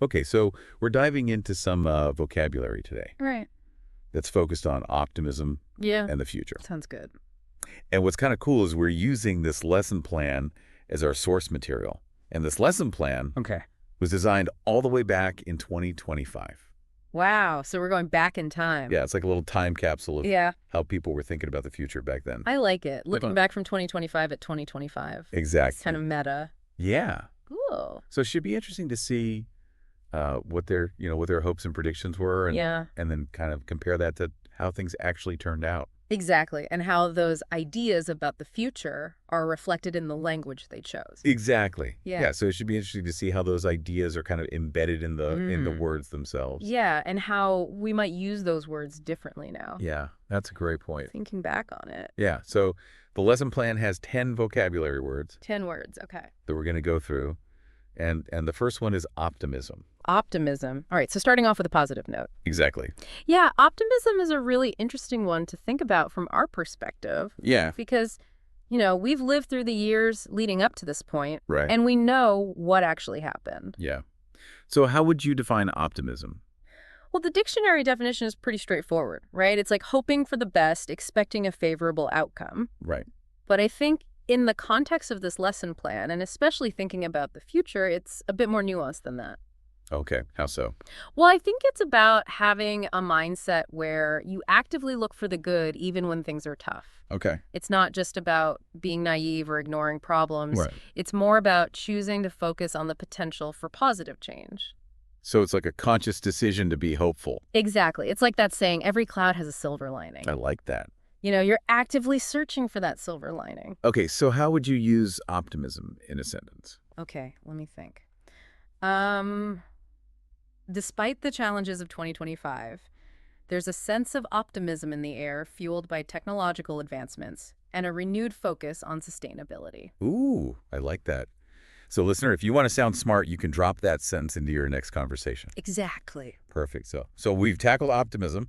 Okay, so we're diving into some vocabulary today Right. that's focused on optimism Yeah. and the future. Sounds good. And what's kind of cool is we're using this lesson plan as our source material. And this lesson plan Okay. was designed all the way back in 2025. Wow. So we're going back in time. Yeah, it's like a little time capsule of Yeah. how people were thinking about the future back then. I like it. Looking on. back from 2025 at 2025. It's Exactly. kind of meta. Yeah. Cool. So it should be interesting to see what their hopes and predictions were, Yeah. and then kind of compare that to how things actually turned out. Exactly. And how those ideas about the future are reflected in the language they chose. Exactly. Yeah. So it should be interesting to see how those ideas are kind of embedded in the words themselves. Yeah. And how we might use those words differently now. Yeah, that's a great point. Thinking back on it. Yeah. So the lesson plan has 10 vocabulary words 10 words. Okay. that we're going to go through. And the first one is optimism. Optimism. All right. So starting off with a positive note. Exactly. Yeah. Optimism is a really interesting one to think about from our perspective. Yeah. Because, we've lived through the years leading up to this point, Right. and we know what actually happened. Yeah. So how would you define optimism? Well, the dictionary definition is pretty straightforward, right? It's like hoping for the best, expecting a favorable outcome. Right. But I think in the context of this lesson plan, and especially thinking about the future, it's a bit more nuanced than that. Okay. How so? Well, I think it's about having a mindset where you actively look for the good even when things are tough. Okay. It's not just about being naive or ignoring problems. Right. It's more about choosing to focus on the potential for positive change. So it's like a conscious decision to be hopeful. Exactly. It's like that saying, every cloud has a silver lining. I like that. You're actively searching for that silver lining. Okay. So how would you use optimism in a sentence? Okay, let me think. Despite the challenges of 2025, there's a sense of optimism in the air fueled by technological advancements and a renewed focus on sustainability. Ooh, I like that. So listener, if you want to sound smart, you can drop that sentence into your next conversation. Exactly. Perfect. So we've tackled optimism.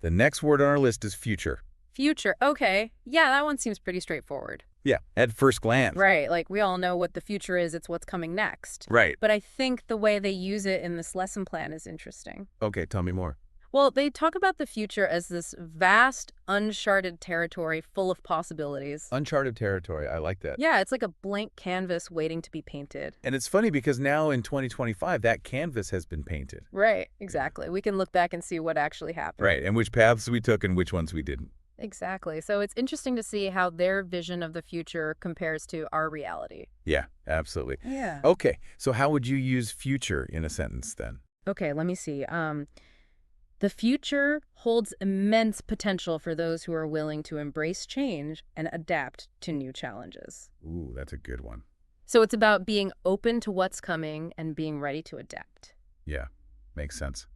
The next word on our list is future. Future. Okay. Yeah, that one seems pretty straightforward. Yeah, at first glance. Right. Like we all know what the future is. It's what's coming next. Right. But I think the way they use it in this lesson plan is interesting. Okay, tell me more. Well, they talk about the future as this vast, uncharted territory full of possibilities. Uncharted territory. I like that. Yeah, it's like a blank canvas waiting to be painted. And it's funny because now in 2025, that canvas has been painted. Right, exactly. We can look back and see what actually happened. Right, and which paths we took and which ones we didn't. Exactly. So it's interesting to see how their vision of the future compares to our reality. Yeah, absolutely. Yeah. Okay, so how would you use future in a sentence then? Okay, let me see. The future holds immense potential for those who are willing to embrace change and adapt to new challenges. Ooh, that's a good one. So it's about being open to what's coming and being ready to adapt. Yeah, makes sense.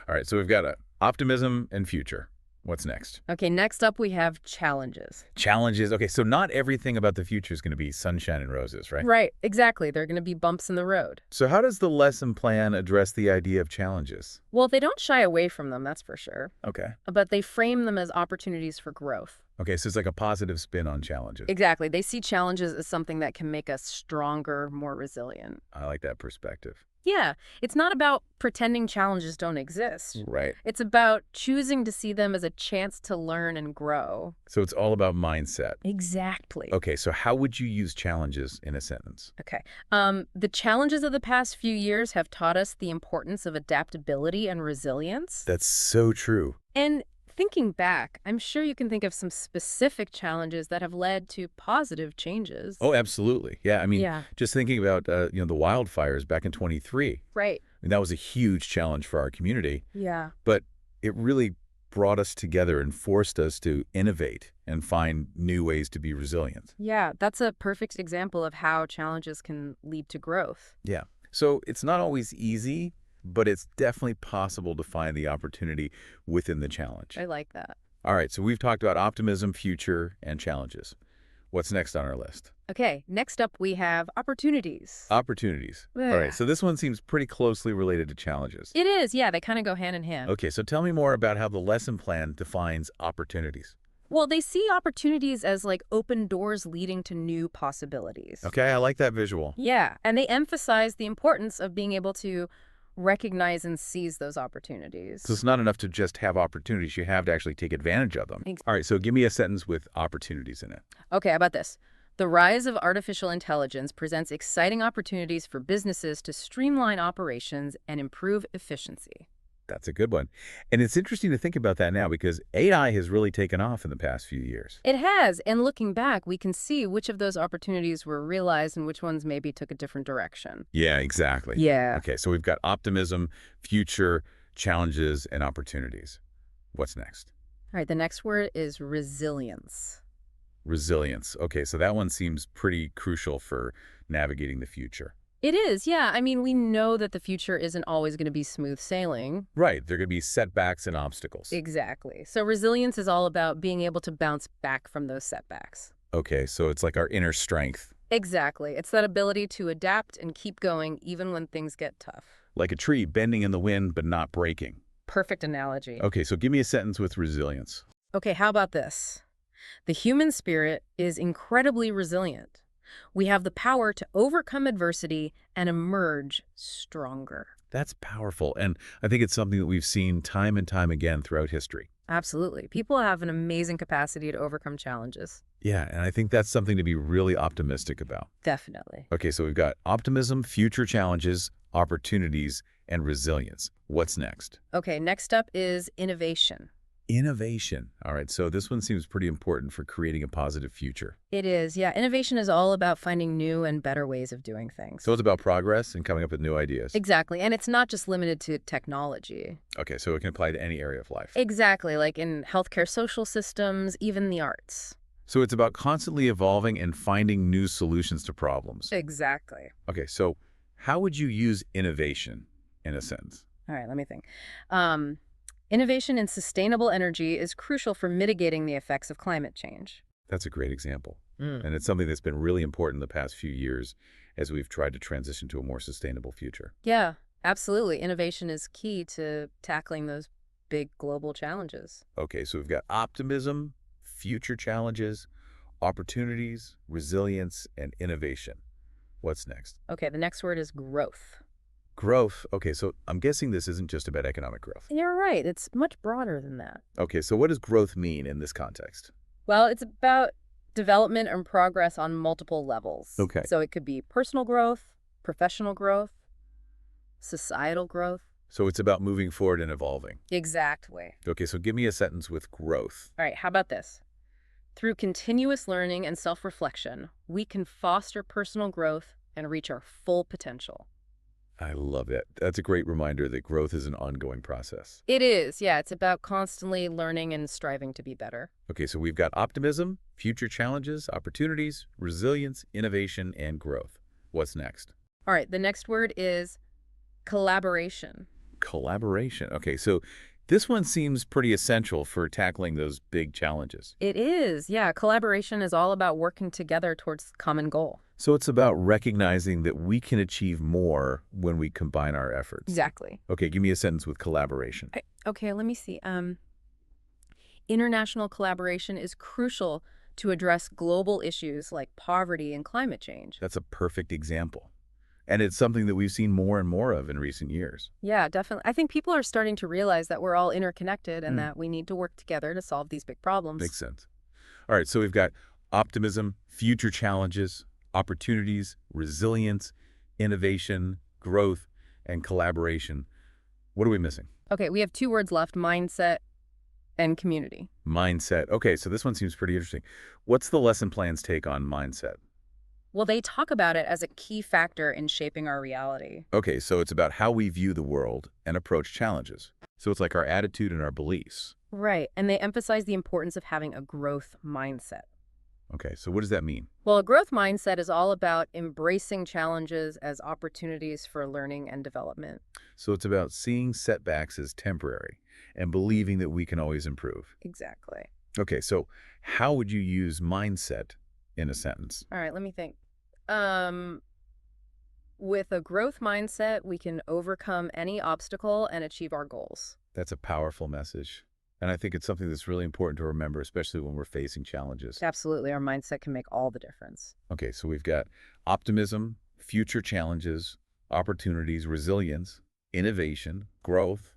All right, so we've got optimism and future. What's next? Okay, next up we have challenges. Challenges. Okay, so not everything about the future is going to be sunshine and roses, right? Right, exactly. There are going to be bumps in the road. So how does the lesson plan address the idea of challenges? Well, they don't shy away from them, that's for sure. Okay. But they frame them as opportunities for growth. Okay, so it's like a positive spin on challenges. Exactly. They see challenges as something that can make us stronger, more resilient. I like that perspective. Yeah, it's not about pretending challenges don't exist. Right. It's about choosing to see them as a chance to learn and grow. So it's all about mindset. Exactly. Okay, so how would you use challenges in a sentence? Okay. The challenges of the past few years have taught us the importance of adaptability and resilience. That's so true. And thinking back, I'm sure you can think of some specific challenges that have led to positive changes. Oh, absolutely. Yeah, I mean, Yeah. just thinking about the wildfires back in 23. Right. I mean, that was a huge challenge for our community, Yeah. but it really brought us together and forced us to innovate and find new ways to be resilient. Yeah, that's a perfect example of how challenges can lead to growth. Yeah. So it's not always easy, but it's definitely possible to find the opportunity within the challenge. I like that. All right, so we've talked about optimism, future, and challenges. What's next on our list? Okay, next up we have opportunities. Opportunities. All Yeah. right, so this one seems pretty closely related to challenges. It is, yeah, they kind of go hand in hand. Okay, so tell me more about how the lesson plan defines opportunities. Well, they see opportunities as like open doors leading to new possibilities. Okay, I like that visual. Yeah, and they emphasize the importance of being able to recognize and seize those So opportunities. it's not enough to just have opportunities. You have to actually take advantage of them. Ex- All right, so give me a sentence with opportunities in it. Okay, how about this? The rise of artificial intelligence presents exciting opportunities for businesses to streamline operations and improve efficiency. That's a good one. And it's interesting to think about that now because AI has really taken off in the past few years. It has, and looking back, we can see which of those opportunities were realized and which ones maybe took a different direction. Yeah, exactly. Yeah. Okay, so we've got optimism, future, challenges, and opportunities. What's next? All right, the next word is resilience. Resilience. Okay, so that one seems pretty crucial for navigating the future. It is, yeah. I mean, we know that the future isn't always going to be smooth sailing. Right, there are going to be setbacks and obstacles. Exactly. So resilience is all about being able to bounce back from those setbacks. Okay, so it's like our inner strength, Exactly. It's that ability to adapt and keep going even when things get tough. like a tree bending in the wind but not breaking. Perfect analogy. Okay, so give me a sentence with resilience. Okay, how about this? The human spirit is incredibly resilient. We have the power to overcome adversity and emerge stronger. That's powerful, and I think it's something that we've seen time and time again throughout history. Absolutely. People have an amazing capacity to overcome challenges. Yeah, and I think that's something to be really optimistic about. Definitely. Okay, so we've got optimism, future challenges, opportunities, and resilience. What's next? Okay, next up is innovation. Innovation. All right, so this one seems pretty important for creating a positive future. It is, yeah. Innovation is all about finding new and better ways of doing things. So it's about progress and coming up with new ideas. Exactly. And it's not just limited to technology. Okay, so it can apply to any area of life. Exactly, like in healthcare, social systems, even the arts. So it's about constantly evolving and finding new solutions to problems. Exactly. Okay, so how would you use innovation in a sentence? All right, let me think. Innovation in sustainable energy is crucial for mitigating the effects of climate change. That's a great example. Mm. And it's something that's been really important the past few years as we've tried to transition to a more sustainable future. Yeah, absolutely. Innovation is key to tackling those big global challenges. Okay, so we've got optimism, future challenges, opportunities, resilience, and innovation. What's next? Okay, the next word is growth. Growth. Okay, so I'm guessing this isn't just about economic growth. You're right. It's much broader than that. Okay, so what does growth mean in this context? Well, it's about development and progress on multiple levels. Okay. So it could be personal growth, professional growth, societal growth. So it's about moving forward and evolving. Exactly. Okay, so give me a sentence with growth. All right, how about this? Through continuous learning and self-reflection, we can foster personal growth and reach our full potential. I love that. That's a great reminder that growth is an ongoing process. It is, yeah. It's about constantly learning and striving to be better. Okay, so we've got optimism, future challenges, opportunities, resilience, innovation, and growth. What's next? All right, the next word is collaboration. Collaboration. Okay, so this one seems pretty essential for tackling those big challenges. It is, yeah. Collaboration is all about working together towards common goal. So it's about recognizing that we can achieve more when we combine our efforts. Exactly. Okay, give me a sentence with collaboration. Okay, let me see. International collaboration is crucial to address global issues like poverty and climate change. That's a perfect example. And it's something that we've seen more and more of in recent years. Yeah, definitely. I think people are starting to realize that we're all interconnected and Mm. that we need to work together to solve these big problems. Makes sense. All right, so we've got optimism, future challenges, opportunities, resilience, innovation, growth, and collaboration. What are we missing? Okay, we have two words left, mindset and community. Mindset. Okay, so this one seems pretty interesting. What's the lesson plan's take on mindset? Well, they talk about it as a key factor in shaping our reality. Okay, so it's about how we view the world and approach challenges. So it's like our attitude and our beliefs. Right, and they emphasize the importance of having a growth mindset. Okay, so what does that mean? Well, a growth mindset is all about embracing challenges as opportunities for learning and development. So it's about seeing setbacks as temporary and believing that we can always improve. Exactly. Okay, so how would you use mindset in a sentence? All right, let me think. With a growth mindset, we can overcome any obstacle and achieve our goals. That's a powerful message. And I think it's something that's really important to remember, especially when we're facing challenges. Absolutely, our mindset can make all the difference. Okay, so we've got optimism, future challenges, opportunities, resilience, innovation, growth,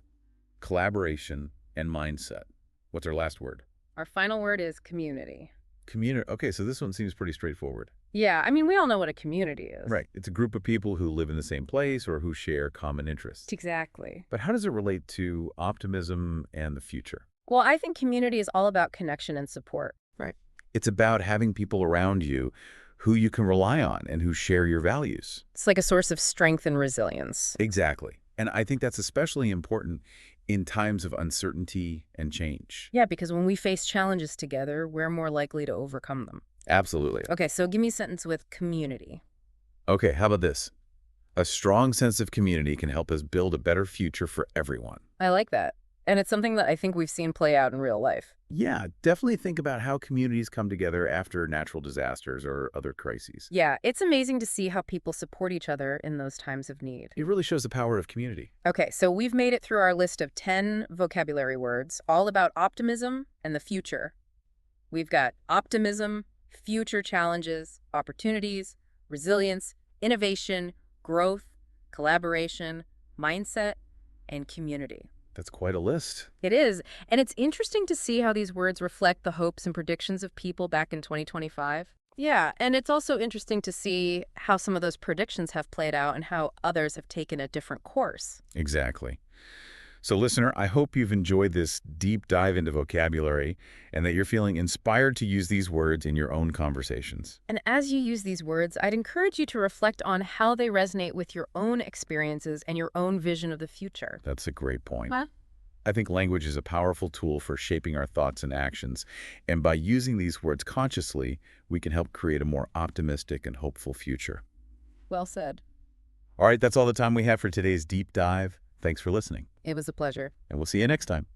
collaboration, and mindset. What's our last word? Our final word is community. Community. Okay, so this one seems pretty straightforward. Yeah, I mean, we all know what a community is. Right. It's a group of people who live in the same place or who share common interests. Exactly. But how does it relate to optimism and the future? Well, I think community is all about connection and support. Right. It's about having people around you who you can rely on and who share your values. It's like a source of strength and resilience. Exactly. And I think that's especially important in times of uncertainty and change. Yeah, because when we face challenges together, we're more likely to overcome them. Absolutely. Okay, so give me a sentence with community. Okay, how about this? A strong sense of community can help us build a better future for everyone. I like that. And it's something that I think we've seen play out in real life. Yeah, definitely think about how communities come together after natural disasters or other crises. Yeah, it's amazing to see how people support each other in those times of need. It really shows the power of community. Okay, so we've made it through our list of 10 vocabulary words, all about optimism and the future. We've got optimism, future challenges, opportunities, resilience, innovation, growth, collaboration, mindset, and community. That's quite a list. It is, and it's interesting to see how these words reflect the hopes and predictions of people back in 2025. Yeah, and it's also interesting to see how some of those predictions have played out and how others have taken a different course. Exactly. So listener, I hope you've enjoyed this deep dive into vocabulary and that you're feeling inspired to use these words in your own conversations. And as you use these words, I'd encourage you to reflect on how they resonate with your own experiences and your own vision of the future. That's a great point. Huh? I think language is a powerful tool for shaping our thoughts and actions, and by using these words consciously, we can help create a more optimistic and hopeful future. Well said. All right, that's all the time we have for today's deep dive. Thanks for listening, It was a pleasure. and we'll see you next time.